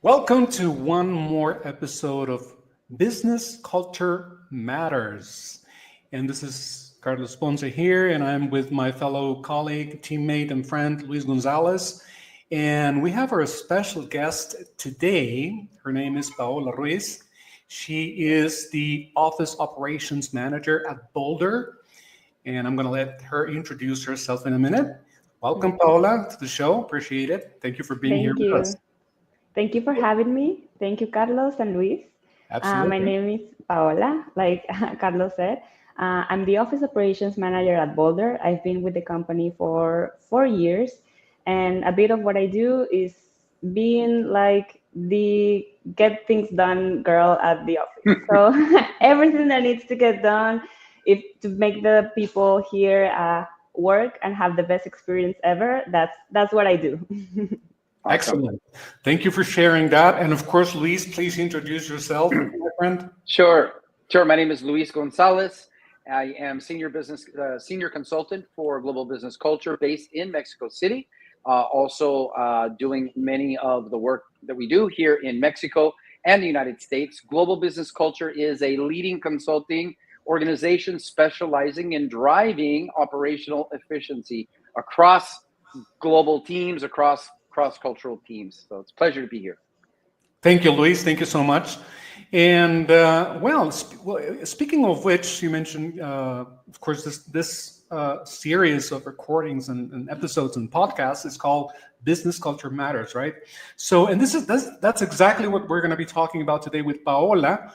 Welcome to one more episode of Business Culture Matters. And this is Carlos Ponce here, and I'm with my fellow colleague, teammate, and friend, Luis Gonzalez. And we have our special guest today. Her name is Paola Ruiz. She is the Office Operations Manager at Boldr. And I'm going to let her introduce herself in a minute. Welcome, Paola, to the show. Appreciate it. Thank you for being here Thank with us. you. Thank you for having me. Thank you, Carlos and Luis. My Absolutely. name is Paola, like Carlos said. I'm the Office Operations Manager at Boldr. I've been with the company for 4 years, and a bit of what I do is being like the get things done girl at the office. So everything that needs to get done, if to make the people here work and have the best experience ever, that's what I do. Awesome. Excellent. Thank you for sharing that. And of course, Luis, please introduce yourself, my friend. Sure. My name is Luis Gonzalez. I am senior consultant for global business culture based in Mexico City. Also doing many of the work that we do here in Mexico and the United States. Global business culture is a leading consulting organization specializing in driving operational efficiency across global teams, across cross-cultural teams. So it's a pleasure to be here. Thank you, Luis. Thank you so much. And speaking of which, you mentioned, of course, this series of recordings and episodes and podcasts is called Business Culture Matters, right? So, and that's exactly what we're going to be talking about today with Paola.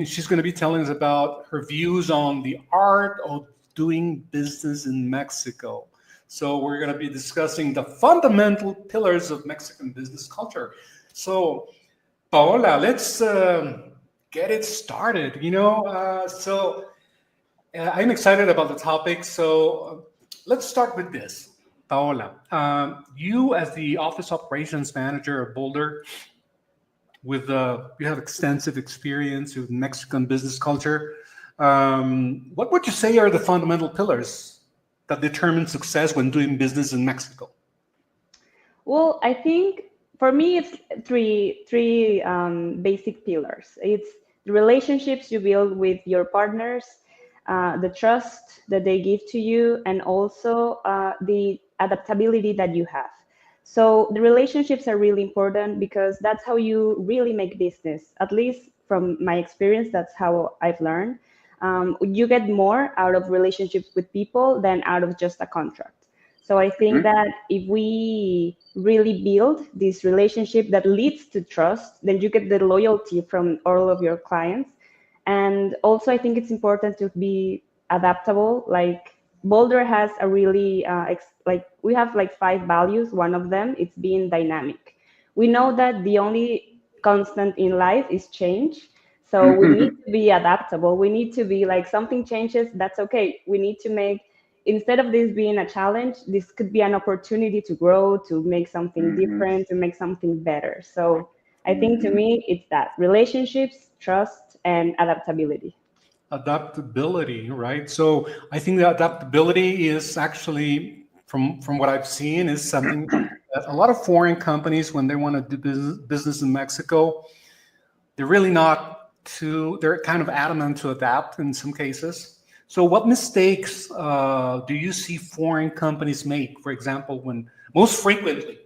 She's going to be telling us about her views on the art of doing business in Mexico. So we're going to be discussing the fundamental pillars of Mexican business culture. So, Paola, let's get it started. I'm excited about the topic. So let's start with this. Paola, you as the Office Operations Manager of Boldr, you have extensive experience with Mexican business culture. What would you say are the fundamental pillars that determine success when doing business in Mexico? Well, I think for me, it's three basic pillars. It's the relationships you build with your partners, the trust that they give to you, and also the adaptability that you have. So the relationships are really important because that's how you really make business. At least from my experience, that's how I've learned. You get more out of relationships with people than out of just a contract. So I think that if we really build this relationship that leads to trust, then you get the loyalty from all of your clients. And also, I think it's important to be adaptable. Like Boulder has a really we have like 5 values. One of them is being dynamic. We know that the only constant in life is change. So we need to be adaptable. We need to be like something changes, that's okay. We need to make, instead of this being a challenge, this could be an opportunity to grow, to make something different, to make something better. So I think to me, it's that relationships, trust, and adaptability. Adaptability, right? So I think the adaptability is actually, from what I've seen, is something that a lot of foreign companies, when they want to do business in Mexico, they're really not they're kind of adamant to adapt in some cases. So what mistakes do you see foreign companies make, for example, most frequently,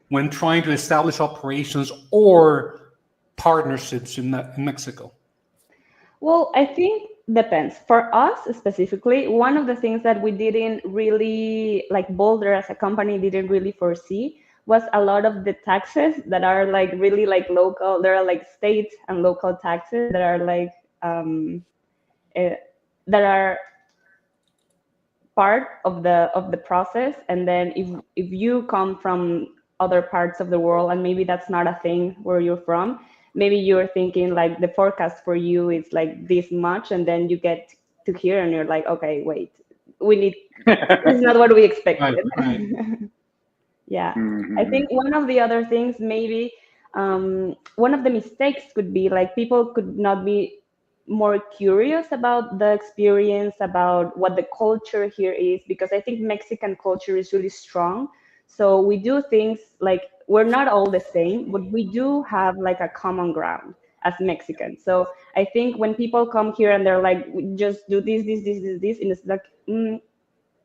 when trying to establish operations or partnerships in Mexico? Well, I think depends. For us specifically, one of the things that we didn't really, like Boulder as a company didn't really foresee, was a lot of the taxes that are like really like local. There are like state and local taxes that are like eh, that are part of the process. And then if you come from other parts of the world and maybe that's not a thing where you're from, maybe you're thinking like the forecast for you is like this much, and then you get to here and you're like, okay, wait, we need this is not what we expected. Right. Yeah, I think one of the other things maybe one of the mistakes could be like people could not be more curious about the experience, about what the culture here is, because I think Mexican culture is really strong. So we do things like we're not all the same, but we do have like a common ground as Mexicans. So I think when people come here and they're like, "We just do this, and it's like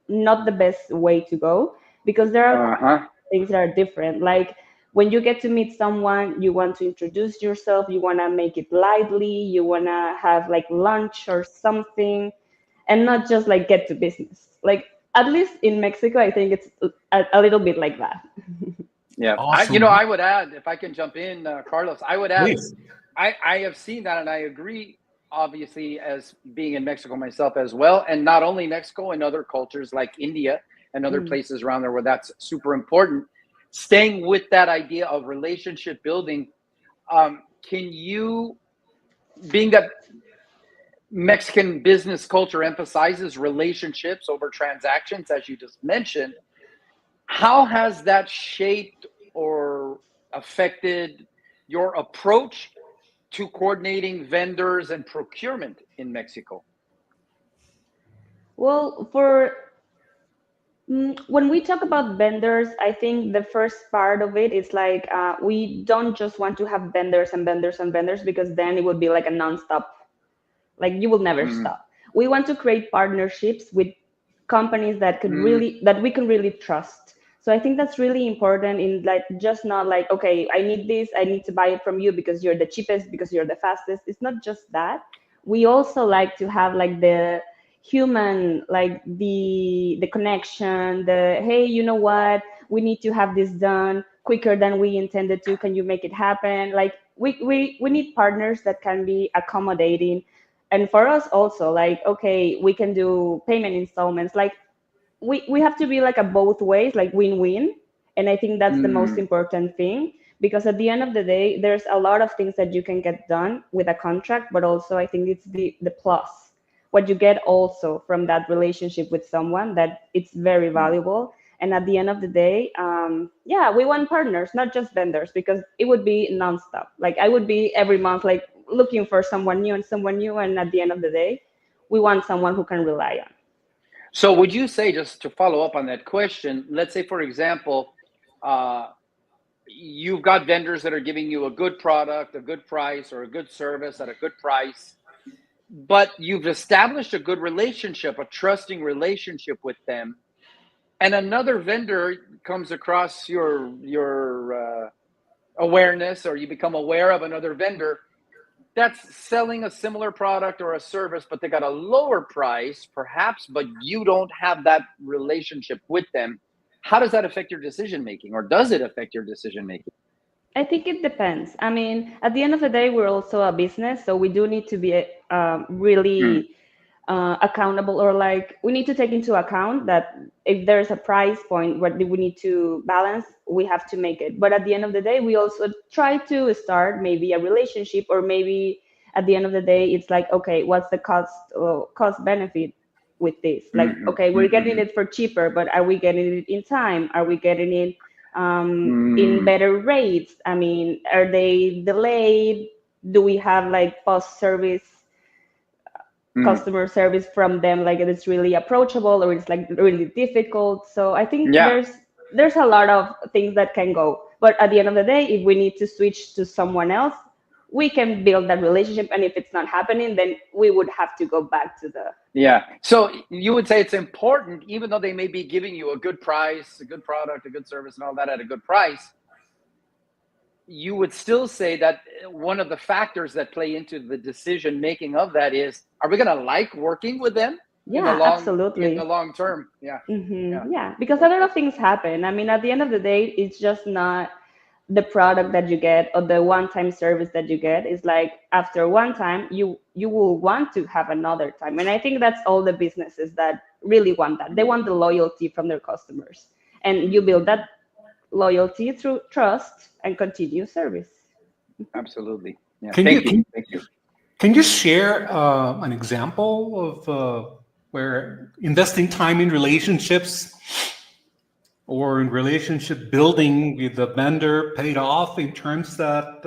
not the best way to go, because there are Uh-huh. things that are different. Like when you get to meet someone, you want to introduce yourself, you want to make it lively, you want to have like lunch or something, and not just like get to business. Like at least in Mexico, I think it's a little bit like that. Yeah. Awesome. I would add, if I can jump in, Carlos, I would add, Please. I have seen that, and I agree, obviously, as being in Mexico myself as well. And not only Mexico, and other cultures like India and other Mm. places around there where that's super important. Staying with that idea of relationship building, can you, being that Mexican business culture emphasizes relationships over transactions, as you just mentioned, how has that shaped or affected your approach to coordinating vendors and procurement in Mexico? Well, when we talk about vendors, I think the first part of it is like we don't just want to have vendors and vendors and vendors, because then it would be like a nonstop, like you will never Mm, stop. We want to create partnerships with companies that mm, we can really trust. So I think that's really important, in like just not like, okay, I need this, I need to buy it from you because you're the cheapest, because you're the fastest. It's not just that. We also like to have like the human, like the connection, the hey, you know what, we need to have this done quicker than we intended to, can you make it happen? Like we need partners that can be accommodating. And for us also, like, okay, we can do payment installments. Like we have to be like a both ways, like win-win. And I think that's the most mm, important thing, because at the end of the day, there's a lot of things that you can get done with a contract, but also I think it's the plus, what you get also from that relationship with someone, that it's very mm. valuable. And at the end of the day, yeah, we want partners, not just vendors, because it would be nonstop. Like I would be every month like looking for someone new and someone new, and at the end of the day, we want someone who can rely on. So, would you say, just to follow up on that question, let's say, for example, uh, you've got vendors that are giving you a good product, a good price, or a good service at a good price, but you've established a good relationship, a trusting relationship with them, and another vendor comes across your awareness, or you become aware of another vendor that's selling a similar product or a service, but they got a lower price, perhaps, but you don't have that relationship with them. How does that affect your decision making, or does it affect your decision making? I think it depends. I mean, at the end of the day, we're also a business, so we do need to be Mm, really accountable, or like we need to take into account that if there's a price point what we need to balance, we have to make it. But at the end of the day, we also try to start maybe a relationship, or maybe at the end of the day, it's like, okay, what's the cost benefit with this? Like, mhm, okay, we're getting mhm, it for cheaper, but are we getting it in time? Are we getting it in mm, better rates? I mean, are they delayed? Do we have like post service mm. customer service from them, like it's really approachable, or it's like really difficult? So I think Yeah. there's a lot of things that can go, but at the end of the day, if we need to switch to someone else, we can build that relationship, and if it's not happening, then we would have to go back to the Yeah. So you would say it's important, even though they may be giving you a good price, a good product, a good service, and all that at a good price, you would still say that one of the factors that play into the decision making of that is, are we going to like working with them yeah, in the absolutely. long term? Yeah. Yeah. Yeah, because a That, lot of that's things happen. I mean, at the end of the day, it's just not the product that you get or the one-time service that you get. Is like after one time, you will want to have another time. And I think that's all the businesses that really want that. They want the loyalty from their customers, and you build that loyalty through trust and continuous service. absolutely. Yeah. Can you Thank you. can, Thank you. can you share an example of where investing time in relationships or in relationship building with the vendor paid off in terms that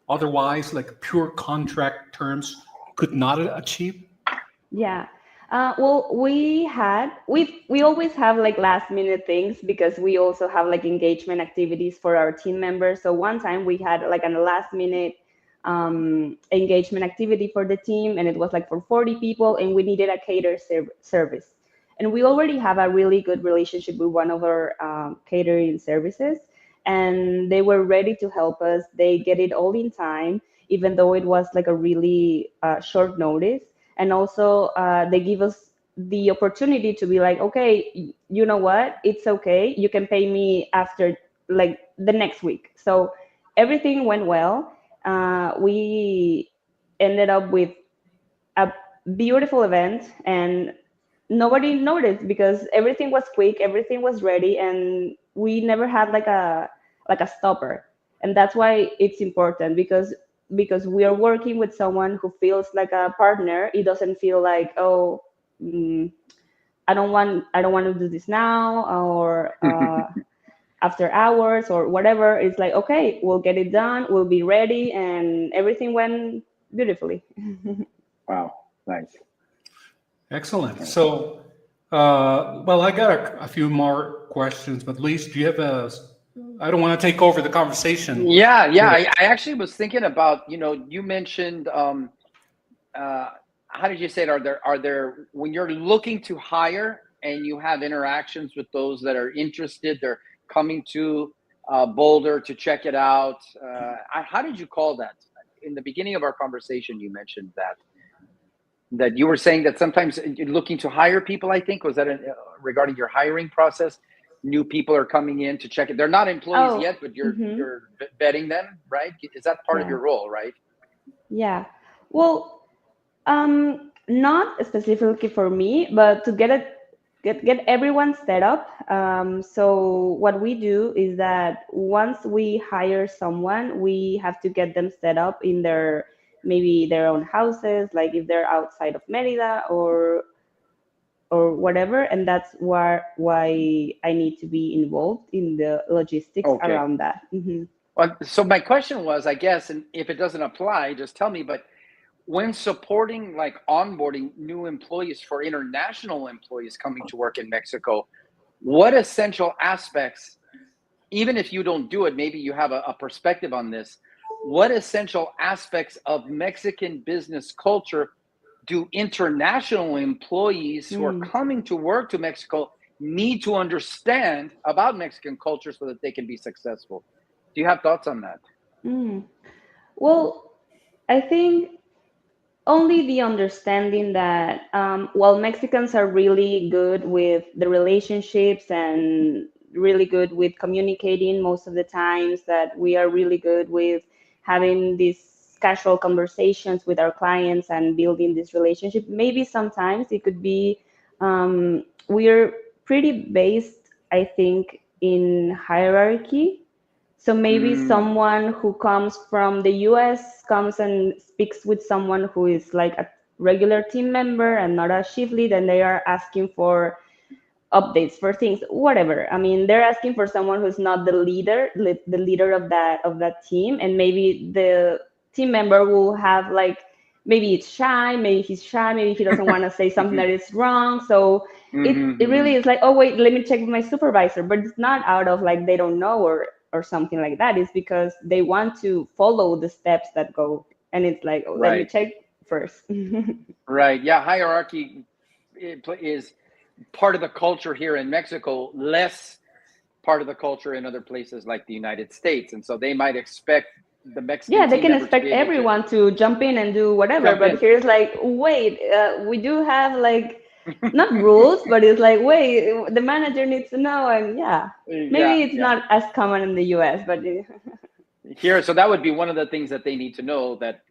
otherwise, like pure contract terms, could not achieve? Yeah. Well, we always have like last minute things because we also have like engagement activities for our team members. So one time we had like a last minute engagement activity for the team, and it was like for 40 people, and we needed a service. And we already have a really good relationship with one of our catering services, and they were ready to help us. They get it all in time, even though it was like a really short notice. And also they give us the opportunity to be like, okay, you know what, it's okay, you can pay me after like the next week. So everything went well. We ended up with a beautiful event, and nobody noticed because everything was quick, everything was ready, and we never had like a stopper. And that's why it's important, because we are working with someone who feels like a partner. It doesn't feel like, oh, mm, I don't want to do this now, or after hours or whatever. It's like, okay, we'll get it done, we'll be ready, and everything went beautifully. Wow, nice. Excellent. So, well, I got a few more questions, but Luis, do you have I don't want to take over the conversation. Yeah. I actually was thinking about, you mentioned, how did you say it? Are there, when you're looking to hire and you have interactions with those that are interested, they're coming to Boldr to check it out. How did you call that? In the beginning of our conversation, you mentioned that you were saying that sometimes you're looking to hire people, I think. Was that regarding your hiring process? New people are coming in to check it. They're not employees yet, but you're vetting them, right? Is that part of your role, right? Yeah. Well, not specifically for me, but to get everyone set up. So what we do is that once we hire someone, we have to get them set up in maybe their own houses, like if they're outside of Merida or whatever. And that's why I need to be involved in the logistics around that. Well, so my question was, I guess, and if it doesn't apply, just tell me, but when supporting like onboarding new employees for international employees coming to work in Mexico, what essential aspects, even if you don't do it, maybe you have a perspective on this, what essential aspects of Mexican business culture do international employees who are coming to work to Mexico need to understand about Mexican culture so that they can be successful? Do you have thoughts on that? Well, I think only the understanding that while Mexicans are really good with the relationships and really good with communicating most of the times, that we are really good with having these casual conversations with our clients and building this relationship. Maybe sometimes it could be we're pretty based, I think, in hierarchy. So maybe someone who comes from the US comes and speaks with someone who is like a regular team member and not a shift lead, and they are asking for updates for things, whatever. I mean, they're asking for someone who's not the leader of that team, and maybe the team member will have like, maybe he's shy, maybe he doesn't want to say something that is wrong. So it really is like, oh wait, let me check with my supervisor. But it's not out of like they don't know or something like that. It's because they want to follow the steps that go, and it's like, oh, let me check first. Right. Yeah. Hierarchy is part of the culture here in Mexico, less part of the culture in other places like the United States. And so they might expect the Mexican they can expect everyone to jump in and do whatever. But here's like, wait, we do have like not rules, but it's like, wait, the manager needs to know. And maybe it's not as common in the US, but here, so that would be one of the things that they need to know, that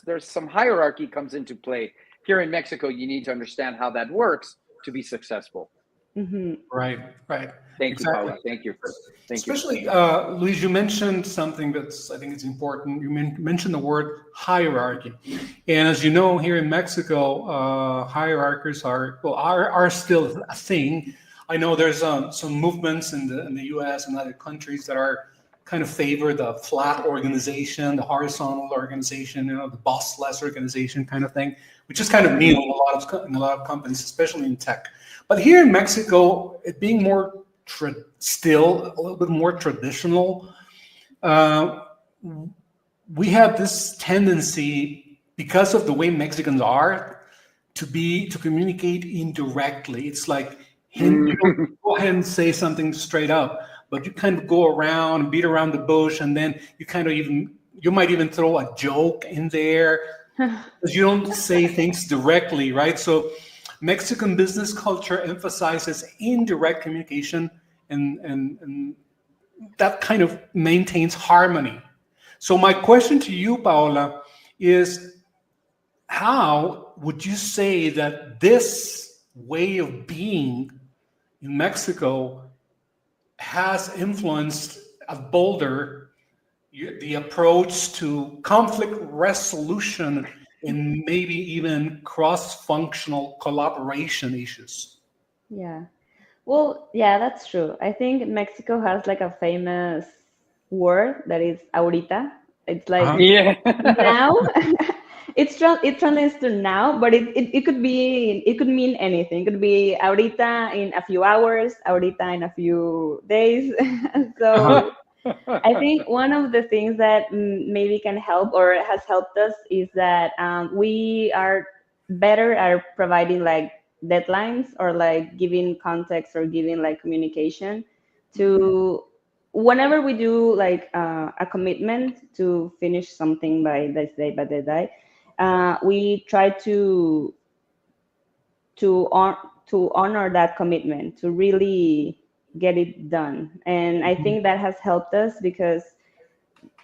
there's some hierarchy comes into play. Here in Mexico, you need to understand how that works to be successful. Right. Thank you, Paola. Thank you. Especially, Luis, you mentioned something that's, I think it's important. You mentioned the word hierarchy. And as you know, here in Mexico, hierarchies are still a thing. I know there's some movements in the US and other countries that are kind of favor the flat organization, the horizontal organization, the bossless organization kind of thing, which is kind of new in a lot of companies, especially in tech. But here in Mexico, it being more still a little bit more traditional, we have this tendency, because of the way Mexicans are, to communicate indirectly. It's like, hey, you don't go ahead and say something straight up, but you kind of go around and beat around the bush, and then you might even throw a joke in there, because you don't say things directly, right? So Mexican business culture emphasizes indirect communication, and that kind of maintains harmony. So my question to you, Paola, is how would you say that this way of being in Mexico has influenced at Boldr the approach to conflict resolution and maybe even cross-functional collaboration issues? Yeah. Well, yeah, that's true. I think Mexico has like a famous word that is ahorita. It's like Yeah. now. It translates to now, but it could mean anything. It could be ahorita in a few hours, ahorita in a few days. So I think one of the things that maybe can help or has helped us is that we are better at providing like deadlines or like giving context or giving like communication to whenever we do like a commitment to finish something by this day, by the day. We try to honor that commitment, to really get it done. And I think that has helped us because,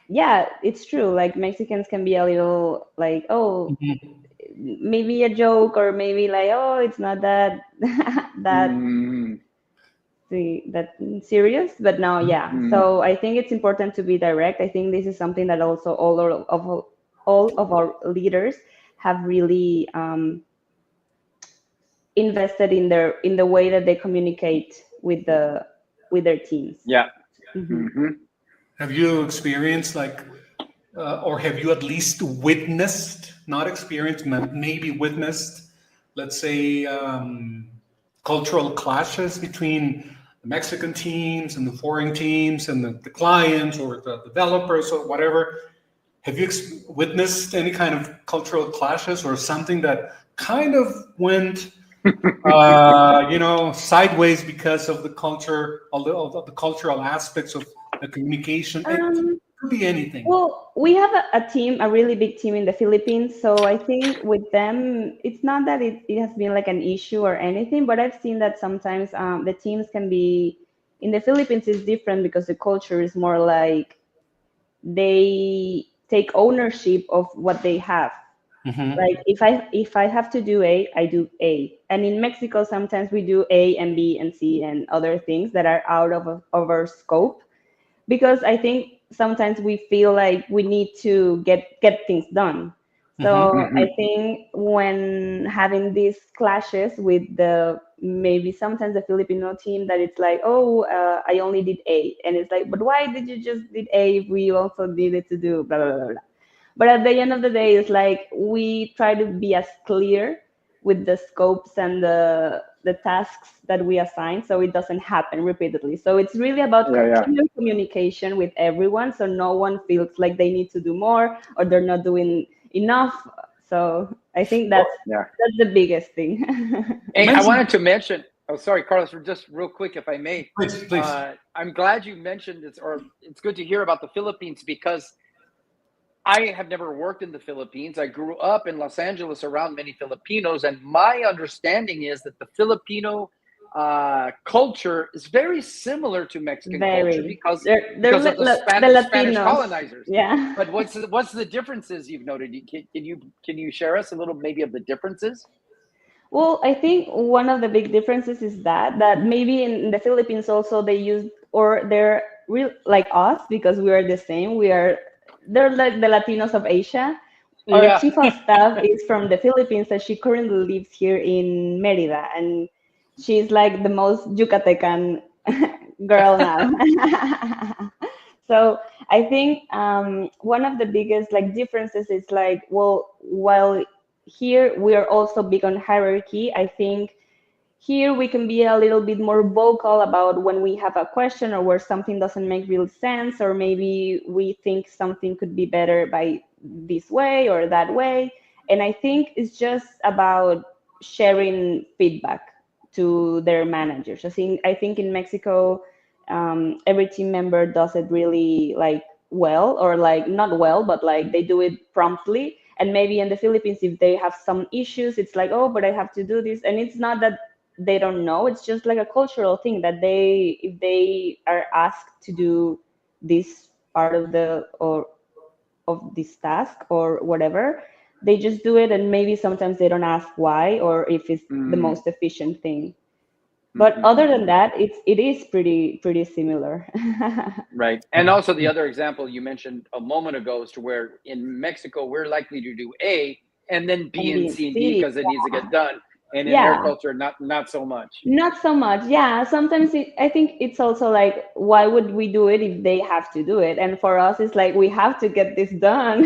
yeah, it's true. Like Mexicans can be a little like, oh, maybe a joke, or maybe like, oh, it's not that that that serious. But no, yeah. So I think it's important to be direct. I think this is something that also all of our leaders have really invested in the way that they communicate with their teams. Yeah. Have you experienced or have you at least witnessed, not experienced, maybe witnessed, let's say, cultural clashes between the Mexican teams and the foreign teams and the clients or the developers or whatever? Have you witnessed any kind of cultural clashes or something that kind of went, sideways because of the culture, of the cultural aspects of the communication? It could be anything. Well, we have a really big team in the Philippines. So I think with them, it's not that it has been like an issue or anything, but I've seen that sometimes the teams can be, in the Philippines is different because the culture is more like they take ownership of what they have. Like if I have to do A, I do A. And in Mexico, sometimes we do A and B and C and other things that are out of our scope, because I think sometimes we feel like we need to get things done. So I think when having these clashes with maybe sometimes the Filipino team, that it's like, oh, I only did A, and it's like, but why did you just did A if we also needed to do blah blah blah blah. But at the end of the day, it's like we try to be as clear with the scopes and the tasks that we assign, so it doesn't happen repeatedly. So it's really about continuous communication with everyone, so no one feels like they need to do more or they're not doing enough. So I think that's the biggest thing. Hey, I wanted to mention. Oh, sorry, Carlos. Just real quick, if I may. Please. I'm glad you mentioned this, or it's good to hear about the Philippines, because I have never worked in the Philippines. I grew up in Los Angeles around many Filipinos, and my understanding is that the Filipino culture is very similar to Mexican culture because of the Spanish colonizers. Yeah. But what's the differences you've noted? Can you share us a little maybe of the differences? Well, I think one of the big differences is that maybe in the Philippines also they use, or they're real like us, because we are the same. They're like the Latinos of Asia. Our chief of staff is from the Philippines, and she currently lives here in Merida, and she's like the most Yucatecan girl now. So I think one of the biggest like differences is like, well, while here we are also big on hierarchy, I think here we can be a little bit more vocal about when we have a question or where something doesn't make real sense, or maybe we think something could be better by this way or that way. And I think it's just about sharing feedback to their managers. I think in Mexico, every team member does it really like well, or like not well, but like they do it promptly. And maybe in the Philippines, if they have some issues, it's like, oh, but I have to do this. And it's not that they don't know, it's just like a cultural thing that if they are asked to do this part of the or of this task or whatever, they just do it, and maybe sometimes they don't ask why or if it's the Mm, most efficient thing. But other than that, it is pretty similar. right. And also the other example you mentioned a moment ago is to where in Mexico we're likely to do A and then B And and being C and D city, because it needs to get done. And in their yeah. culture, not so much. Not so much. Yeah, sometimes I think it's also like, why would we do it if they have to do it? And for us, it's like, we have to get this done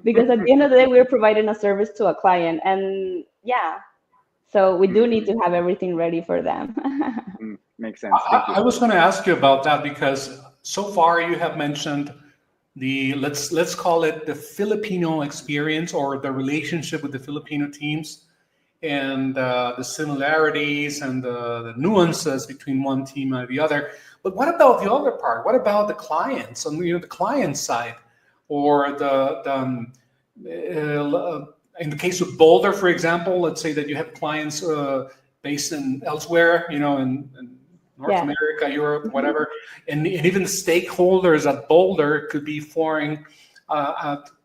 because at the end of the day, we're providing a service to a client. And yeah, so we do need to have everything ready for them. Makes sense. Thank you. I was going to ask you about that because so far you have mentioned the let's call it the Filipino experience or the relationship with the Filipino teams, and the similarities and the nuances between one team and the other. But what about the other part? What about the clients on the client side, or in the case of Boldr, for example? Let's say that you have clients based in elsewhere, in North Yeah. America, Europe, whatever, and even stakeholders at Boldr could be foreign.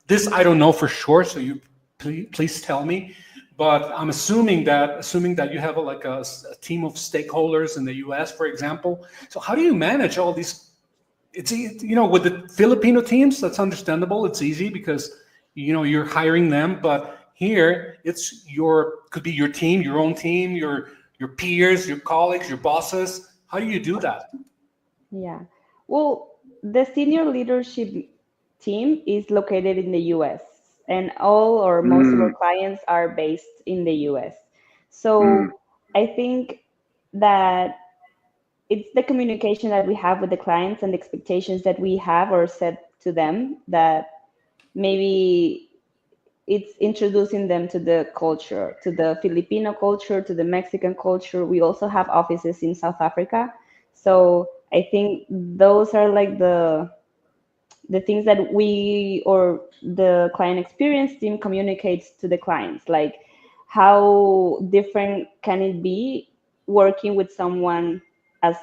This I don't know for sure, so you please tell me. But I'm assuming that you have a team of stakeholders in the U.S., for example. So how do you manage all these? With the Filipino teams, that's understandable. It's easy because you're hiring them. But here, could be your team, your own team, your peers, your colleagues, your bosses. How do you do that? Yeah. Well, the senior leadership team is located in the US, and all or most of our Mm, clients are based in the US. mm, So I think that it's the communication that we have with the clients and the expectations that we have or set to them that maybe it's introducing them to the culture, to the Filipino culture, to the Mexican culture. We also have offices in South Africa. So I think those are like the things that we or the client experience team communicates to the clients, like how different can it be working with someone as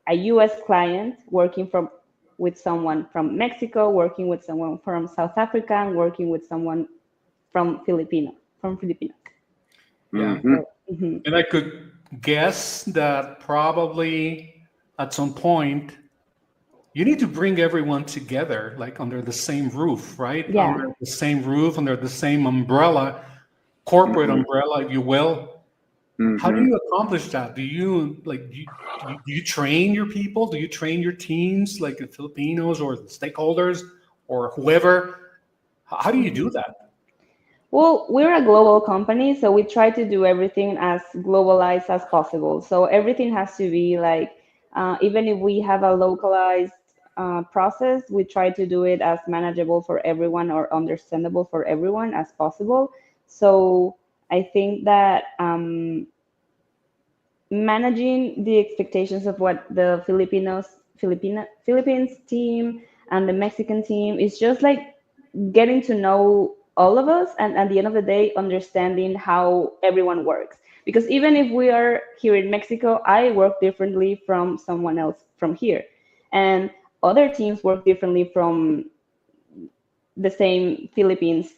a US client, working with someone from Mexico, working with someone from South Africa, and working with someone from Filipinos. Yeah. mhm. So, mhm. And I could guess that probably at some point you need to bring everyone together, like under the same roof, right? Yeah. Under the same roof, under the same umbrella, corporate Mhm, umbrella, if you will. How do mhm. you accomplish that? Do you train your people? Do you train your teams, like the Filipinos or the stakeholders or whoever? How do you do Mhm. that? Well, we're a global company, so we try to do everything as globalized as possible. So everything has to be like, even if we have a localized process, we try to do it as manageable for everyone or understandable for everyone as possible. So I think that managing the expectations of what the Philippines team and the Mexican team is just like getting to know all of us, and at the end of the day understanding how everyone works, because even if we are here in Mexico, I work differently from someone else from here, and other teams work differently from the same Philippines.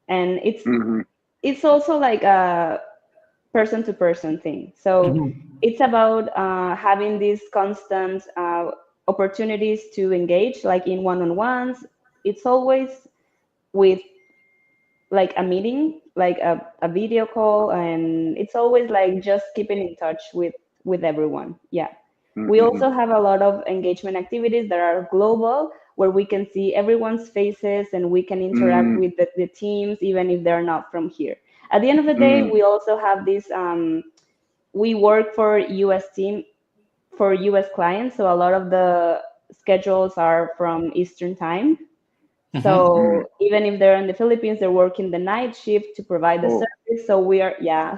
And Mhm. it's also like a person to person thing. So Mhm. it's about having these constant opportunities to engage, like in one-on-ones. It's always with like a meeting, like a video call, and it's always like just keeping in touch with everyone. Yeah. We also have a lot of engagement activities that are global, where we can see everyone's faces and we can interact with the teams, even if they're not from here. At the end of the day, we also have this, we work for US clients, so a lot of the schedules are from Eastern time. So even if they're in the Philippines, they're working the night shift to provide the service. So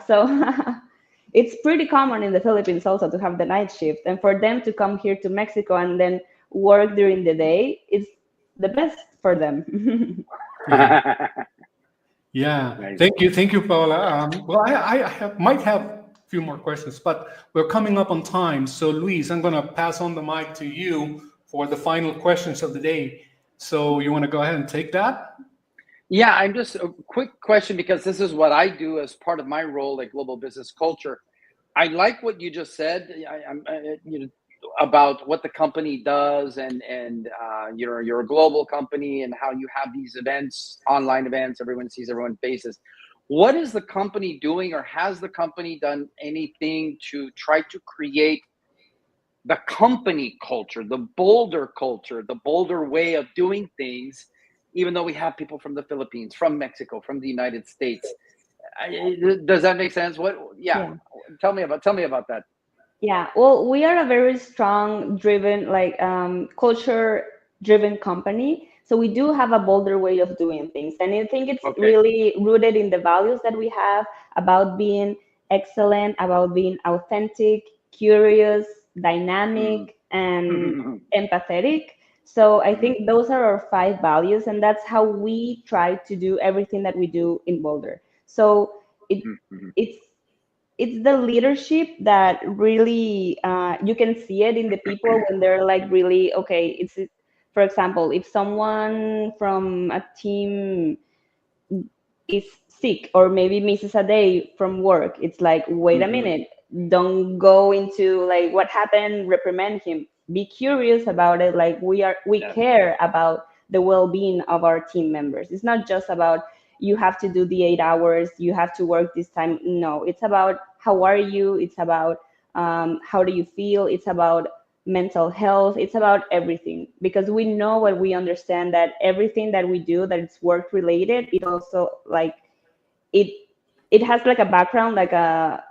so it's pretty common in the Philippines also to have the night shift. And for them to come here to Mexico and then work during the day, it's the best for them. Yeah. Nice. Thank you, Paola. Well, might have a few more questions, but we're coming up on time. So, Luis, I'm going to pass on the mic to you for the final questions of the day. So, you want to go ahead and take that? Yeah, I'm just a quick question, because this is what I do as part of my role at Global Business Culture. I like what you just said. About what the company does, and you're a global company, and how you have these events, online events, everyone sees everyone's faces. What is the company doing, or has the company done anything to try to create the company culture, the Boldr culture, the Boldr way of doing things, even though we have people from the Philippines, from Mexico, from the United States? Does that make sense? Yeah. Tell me about that. Yeah, well, we are a very strong, driven, culture-driven company. So we do have a bolder way of doing things, and I think it's really rooted in the values that we have about being excellent, about being authentic, curious, dynamic, and empathetic. So I think those are our 5 values, and that's how we try to do everything that we do in Boldr. So it's the leadership that really you can see it in the people when they're like really okay. It's, for example, if someone from a team is sick or maybe misses a day from work, it's like, wait a minute, don't go into like what happened, reprimand him, be curious about it. Like we care about the well-being of our team members. It's not just about you have to do the 8 hours, you have to work this time. No, it's about how are you, it's about how do you feel, it's about mental health, it's about everything, because we know what we understand that everything that we do that it's work related, it also like it has like a background, like a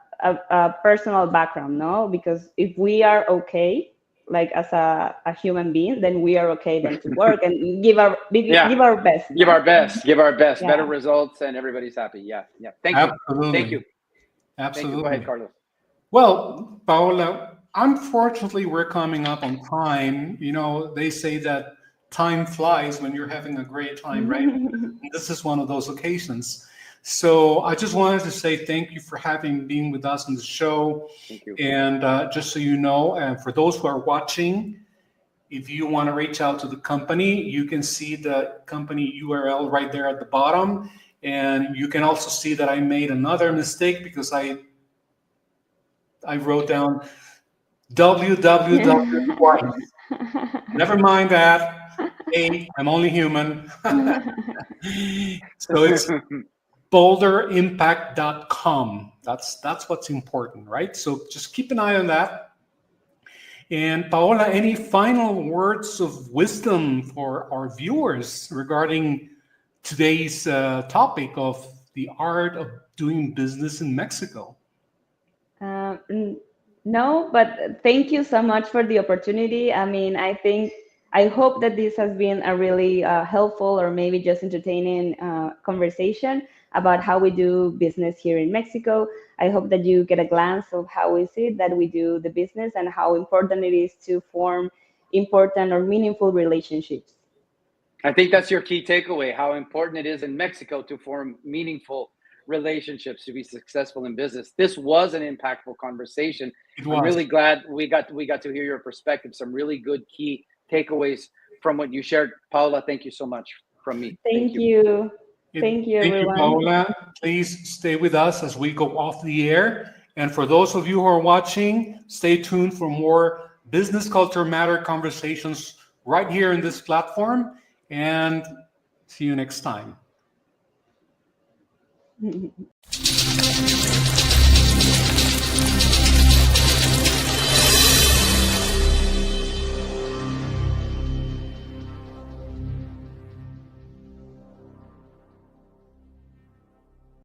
personal background, no? Because if we are okay, like as a human being, then we are okay then to work and give our best. Give our best, Yeah. better results, and everybody's happy. Yeah. Thank you. Absolutely. Thank you. Absolutely. Go ahead, Carlos. Well, Paola, unfortunately, we're coming up on time. You know, they say that time flies when you're having a great time, right? And this is one of those occasions. So I just wanted to say thank you for being with us on the show. Thank you. And just so you know, and for those who are watching, if you want to reach out to the company, you can see the company URL right there at the bottom. And you can also see that I made another mistake because I wrote down www twice. Never mind that. Hey, I'm only human. So it's boldraimpact.com. That's what's important, right? So just keep an eye on that. And Paola, any final words of wisdom for our viewers regarding today's topic of the art of doing business in Mexico? No, but thank you so much for the opportunity. I mean, I hope that this has been a really helpful or maybe just entertaining conversation about how we do business here in Mexico. I hope that you get a glance of how is it that we do the business and how important it is to form important or meaningful relationships. I think that's your key takeaway, how important it is in Mexico to form meaningful relationships to be successful in business. This was an impactful conversation. I'm really glad we got to hear your perspective, some really good key takeaways from what you shared. Paola, thank you so much from me. Thank you. Thank you, everyone. Thank you, Paola. Please stay with us as we go off the air. And for those of you who are watching, stay tuned for more Business Culture Matter conversations right here in this platform. And see you next time.